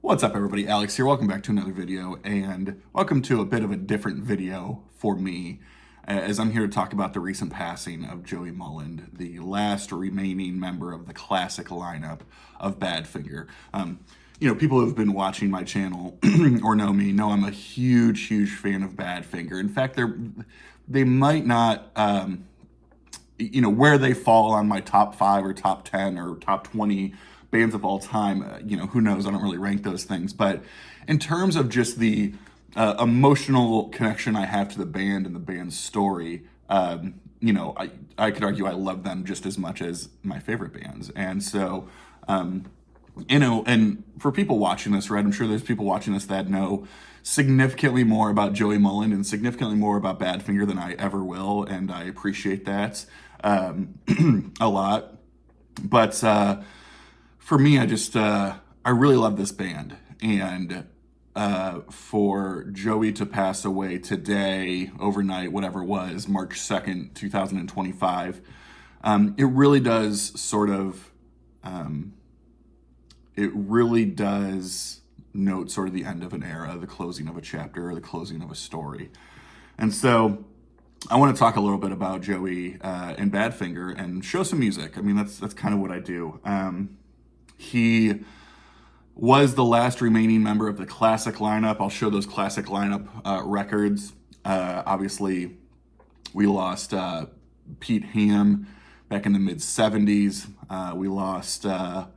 What's up, everybody? Alex here. Welcome back to another video, and welcome to a bit of a different video for me, as I'm here to talk about the recent passing of Joey Molland, the last remaining member of the classic lineup of Badfinger. People who have been watching my channel or know me know I'm a huge fan of Badfinger. In fact, they might not, where they fall on my top 5 or top 10 or top 20 bands of all time, who knows? I don't really rank those things. But in terms of just the emotional connection I have to the band and the band's story, I could argue I love them just as much as my favorite bands. And so, and for people watching this, right, I'm sure there's people watching this that know significantly more about Joey Molland and significantly more about Badfinger than I ever will, and I appreciate that a lot. But for me, I really love this band, and for Joey to pass away today, overnight, whatever it was, March 2nd, 2025, it really does note sort of the end of an era, the closing of a chapter, or the closing of a story. And so I want to talk a little bit about Joey and Badfinger and show some music. I mean, that's kind of what I do. He was the last remaining member of the classic lineup. I'll show those classic lineup records. Obviously, we lost Pete Ham back in the mid-'70s. We lost Tom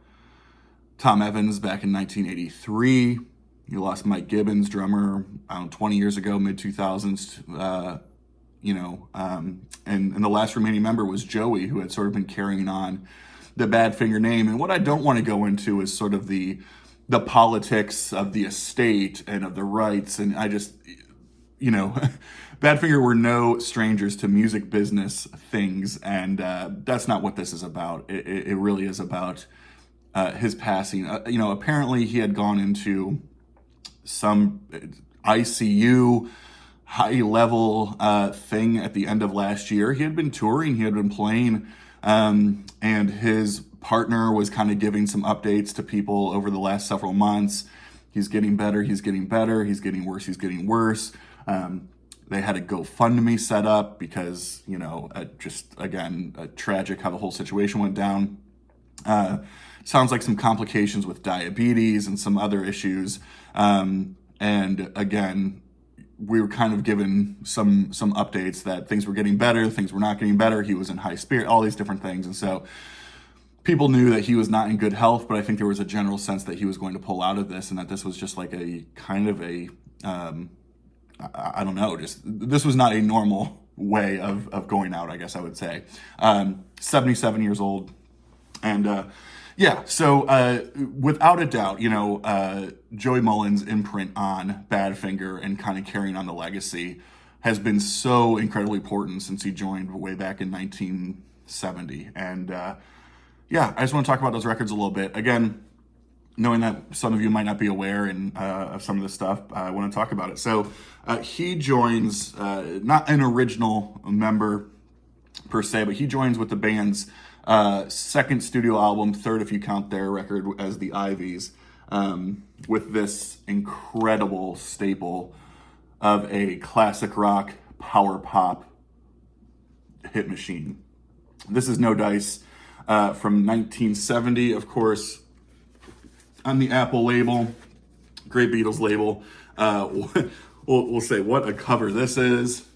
Evans back in 1983. You lost Mike Gibbons, drummer, 20 years ago, mid-2000s. And the last remaining member was Joey, who had sort of been carrying on the Badfinger name. And what I don't want to go into is sort of the politics of the estate and of the rights. And I just, Badfinger were no strangers to music business things. And that's not what this is about. It really is about his passing. Apparently he had gone into some ICU high-level thing at the end of last year. He had been touring, he had been playing, and his partner was kind of giving some updates to people over the last several months. He's getting better, he's getting better, he's getting worse, he's getting worse. They had a GoFundMe set up because, tragic how the whole situation went down. Sounds like some complications with diabetes and some other issues. And again, we were kind of given some updates that things were getting better, things were not getting better. He was in high spirit, all these different things. And so people knew that he was not in good health, but I think there was a general sense that he was going to pull out of this and that this was just like a kind of this was not a normal way of going out, I guess I would say. 77 years old. And so without a doubt, Joey Molland's imprint on Badfinger and kind of carrying on the legacy has been so incredibly important since he joined way back in 1970. And I just want to talk about those records a little bit. Again, knowing that some of you might not be aware of some of this stuff, I want to talk about it. So he joins, not an original member per se, but he joins with the band's second studio album, third if you count their record as the Ivies, with this incredible staple of a classic rock power pop hit machine. This is No Dice from 1970, of course, on the Apple label, great Beatles label. We'll say what a cover this is.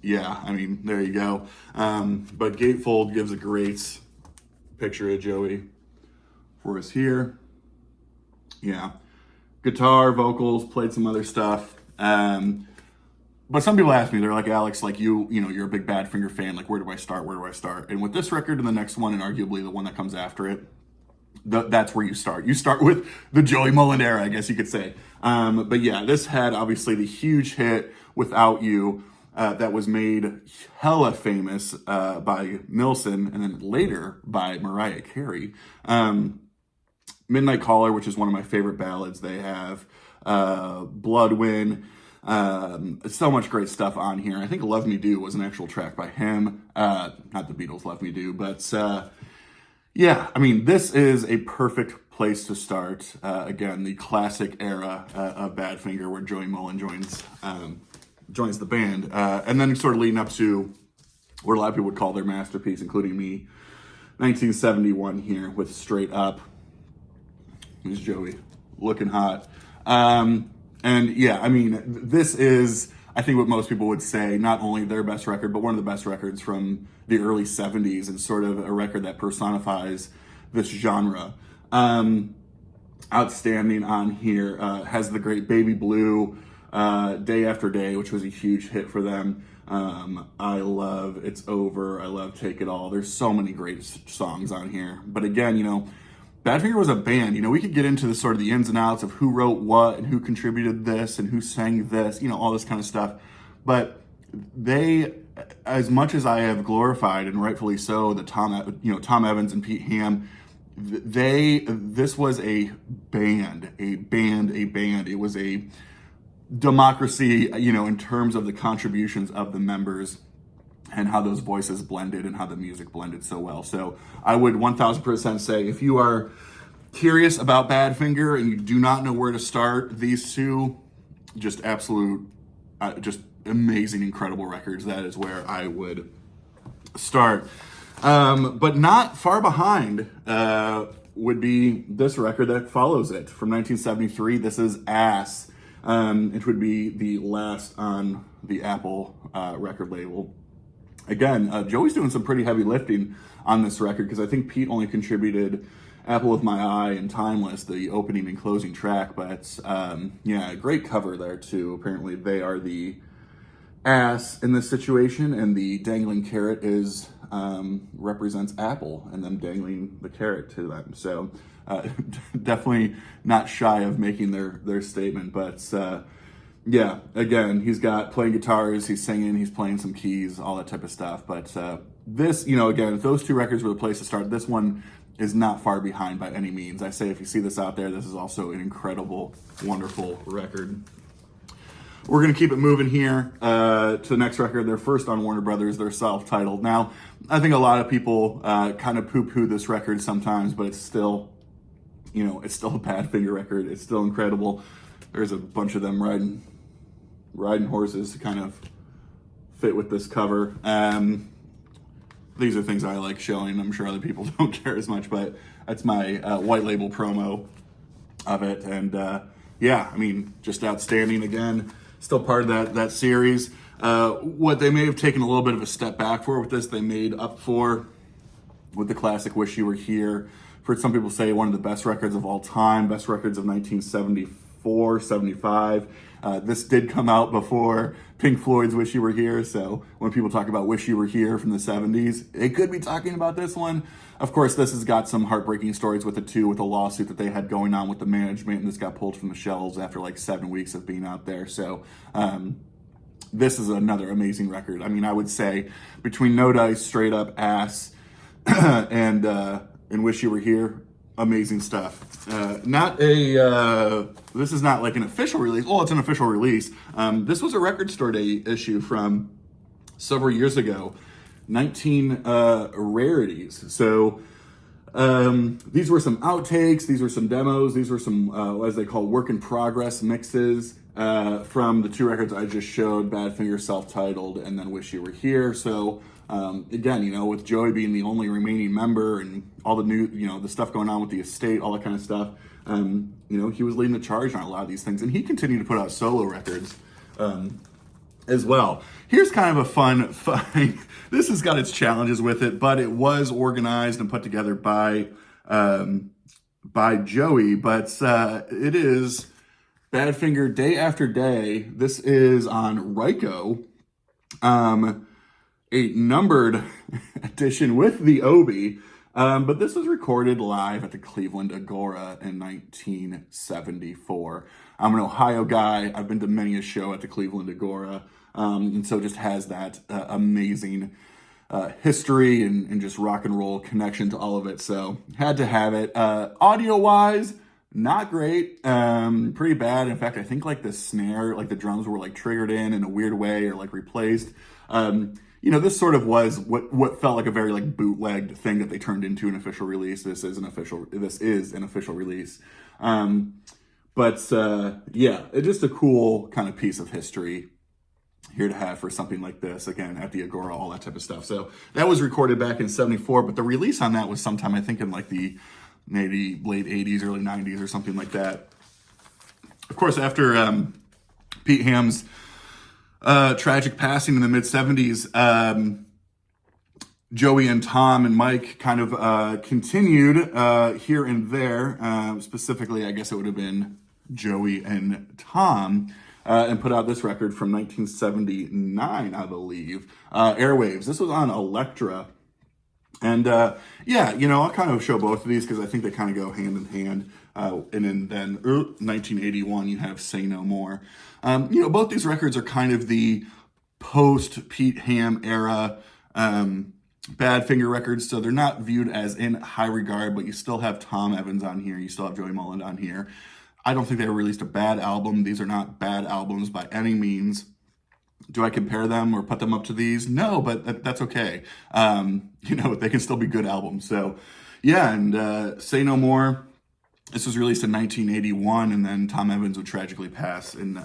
Yeah, I mean, there you go. But Gatefold gives a great picture of Joey for us here. Yeah, guitar, vocals, played some other stuff. But some people ask me, they're like, Alex, like you're a big Badfinger fan. Like, where do I start? Where do I start? And with this record and the next one, and arguably the one that comes after it, that's where you start. You start with the Joey Molland era, I guess you could say. But yeah, this had obviously the huge hit Without You, that was made hella famous by Nilsson and then later by Mariah Carey. Midnight Caller, which is one of my favorite ballads they have. Bloodwind. So much great stuff on here. I think Love Me Do was an actual track by him. Not the Beatles' Love Me Do, but Yeah, I mean, this is a perfect place to start. Again, the classic era of Badfinger, where Joey Molland joins the band, and then sort of leading up to what a lot of people would call their masterpiece, including me, 1971 here with Straight Up. Here's Joey, looking hot. And yeah, I mean, this is, I think, what most people would say, not only their best record, but one of the best records from the early 70s, and sort of a record that personifies this genre. Outstanding on here, has the great Baby Blue, Day After Day, which was a huge hit for them. I love It's Over. I love Take It All. There's so many great songs on here. But again, Badfinger was a band. We could get into the sort of the ins and outs of who wrote what and who contributed this and who sang this, all this kind of stuff. But they, as much as I have glorified, and rightfully so, the Tom Evans and Pete Ham, this was a band. It was a democracy, in terms of the contributions of the members and how those voices blended and how the music blended so well. So I would 1000% say, if you are curious about Badfinger and you do not know where to start, these two, just absolute, just amazing, incredible records. That is where I would start. But not far behind would be this record that follows it from 1973. This is Ass. It would be the last on the Apple record label. Again, Joey's doing some pretty heavy lifting on this record, because I think Pete only contributed Apple with My Eye and Timeless, the opening and closing track. But yeah, great cover there too. Apparently they are the ass in this situation, and the dangling carrot is represents Apple and them dangling the carrot to them. So definitely not shy of making their statement. But yeah, again, he's got playing guitars, he's singing, he's playing some keys, all that type of stuff. But this, again, if those two records were the place to start, this one is not far behind by any means. I say if you see this out there, this is also an incredible, wonderful record. We're going to keep it moving here to the next record. They're first on Warner Brothers. They're self-titled. Now, I think a lot of people kind of poo-poo this record sometimes, but it's still, it's still a Badfinger record. It's still incredible. There's a bunch of them riding horses to kind of fit with this cover. These are things I like showing. I'm sure other people don't care as much, but that's my white label promo of it. And yeah, I mean, just outstanding again. Still part of that series. What they may have taken a little bit of a step back for with this, they made up for with the classic Wish You Were Here. I've heard some people say one of the best records of all time, best records of 1974, 75. This did come out before Pink Floyd's Wish You Were Here, so when people talk about Wish You Were Here from the 70s, they could be talking about this one. Of course, this has got some heartbreaking stories with it too, with a lawsuit that they had going on with the management, and this got pulled from the shelves after like 7 weeks of being out there. So this is another amazing record. I mean, I would say between No Dice, Straight Up, Ass, and Wish You Were Here, amazing stuff. This is not like an official release. Well, it's an official release. This was a Record Store Day issue from several years ago, 19 Rarities. So these were some outtakes, these were some demos, these were some, as they call, work in progress mixes from the two records I just showed, Badfinger self-titled, and then Wish You Were Here. So again, with Joey being the only remaining member and all the new, the stuff going on with the estate, all that kind of stuff, he was leading the charge on a lot of these things, and he continued to put out solo records as well. Here's kind of a fun, this has got its challenges with it, but it was organized and put together by Joey, but it is Badfinger Day After Day. This is on Ryko, a numbered edition with the Obi, but this was recorded live at the Cleveland Agora in 1974. I'm an Ohio guy. I've been to many a show at the Cleveland Agora, and so just has that amazing history and just rock and roll connection to all of it. So had to have it. Audio-wise, not great, pretty bad. In fact, I think like the snare, like the drums were like triggered in a weird way or like replaced. this sort of was what felt like a very like bootlegged thing that they turned into an official release. This is an official release. But yeah, it's just a cool kind of piece of history here to have for something like this. Again, at the Agora, all that type of stuff. So that was recorded back in 74, but the release on that was sometime, I think, in like the maybe late 80s, early 90s or something like that. Of course, after Pete Ham's tragic passing in the mid 70s, Joey and Tom and Mike kind of continued here and there. Specifically, I guess it would have been Joey and Tom, and put out this record from 1979, I believe. Airwaves. This was on Elektra. And yeah, I'll kind of show both of these because I think they kind of go hand in hand. And then 1981, you have Say No More. Both these records are kind of the post Pete Ham era Badfinger records, so they're not viewed as in high regard, but you still have Tom Evans on here, you still have Joey Molland on here. I don't think they ever released a bad album. These are not bad albums by any means. Do I compare them or put them up to these? No, but that's okay. They can still be good albums. So yeah, and Say No More, this was released in 1981, and then Tom Evans would tragically pass in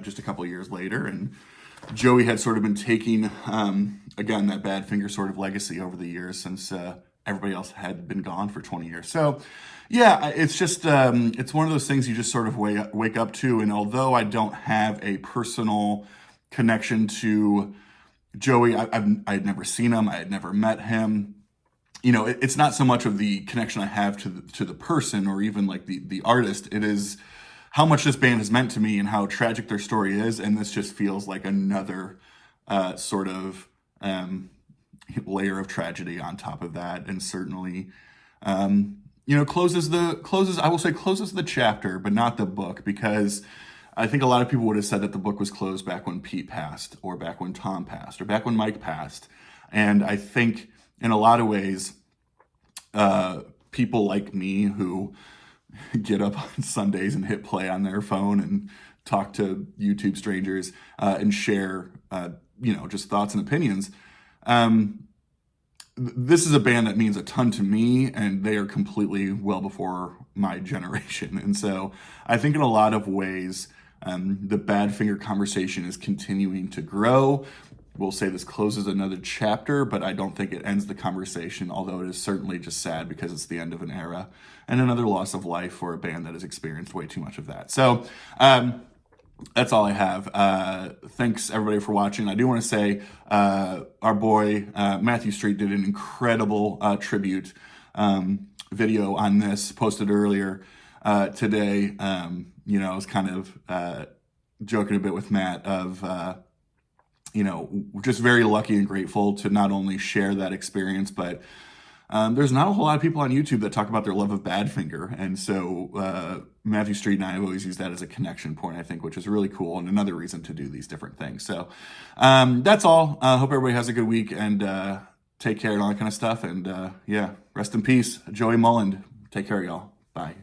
just a couple of years later, and Joey had sort of been taking, again, that Badfinger sort of legacy over the years since everybody else had been gone for 20 years. So, yeah, it's just, it's one of those things you just sort of wake up to. And although I don't have a personal connection to Joey, I'd never seen him, I had never met him. It's not so much of the connection I have to the person or even like the artist. It is how much this band has meant to me and how tragic their story is. And this just feels like another sort of layer of tragedy on top of that. And certainly, closes the chapter, but not the book, because I think a lot of people would have said that the book was closed back when Pete passed, or back when Tom passed, or back when Mike passed. And I think in a lot of ways, people like me who get up on Sundays and hit play on their phone and talk to YouTube strangers and share, just thoughts and opinions. This is a band that means a ton to me, and they are completely well before my generation. And so I think in a lot of ways, the Badfinger conversation is continuing to grow. We'll say this closes another chapter, but I don't think it ends the conversation, although it is certainly just sad because it's the end of an era and another loss of life for a band that has experienced way too much of that. So that's all I have. Thanks, everybody, for watching. I do want to say our boy Matthew Street did an incredible tribute video on this, posted earlier today. I was kind of joking a bit with Matt of... just very lucky and grateful to not only share that experience, but there's not a whole lot of people on YouTube that talk about their love of Badfinger. And so Matthew Street and I have always used that as a connection point, I think, which is really cool and another reason to do these different things. So that's all. Hope everybody has a good week and take care and all that kind of stuff. And yeah, rest in peace, Joey Molland. Take care, y'all. Bye.